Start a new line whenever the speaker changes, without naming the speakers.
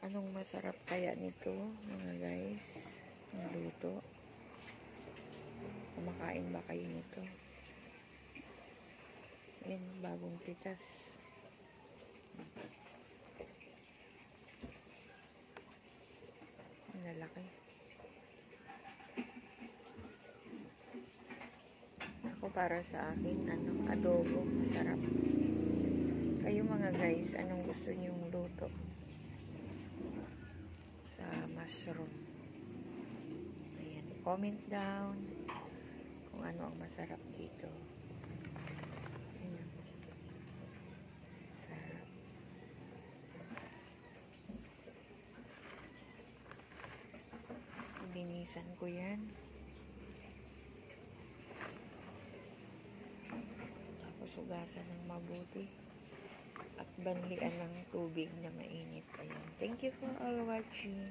Anong masarap kaya nito, mga guys? Ang luto. Kumakain ba kayo nito? Yan, bagong pitas. Ang lalaki. Ako, para sa akin, adobo, masarap. Kayo mga guys, anong gusto niyong luto sa mushroom? Ayan, comment down kung ano ang masarap dito. Ayan. Sarap. Binisan ko yan. Tapos hugasan ng mabuti. At banlian ng tubig na mainit. Ayan. Thank you for all watching.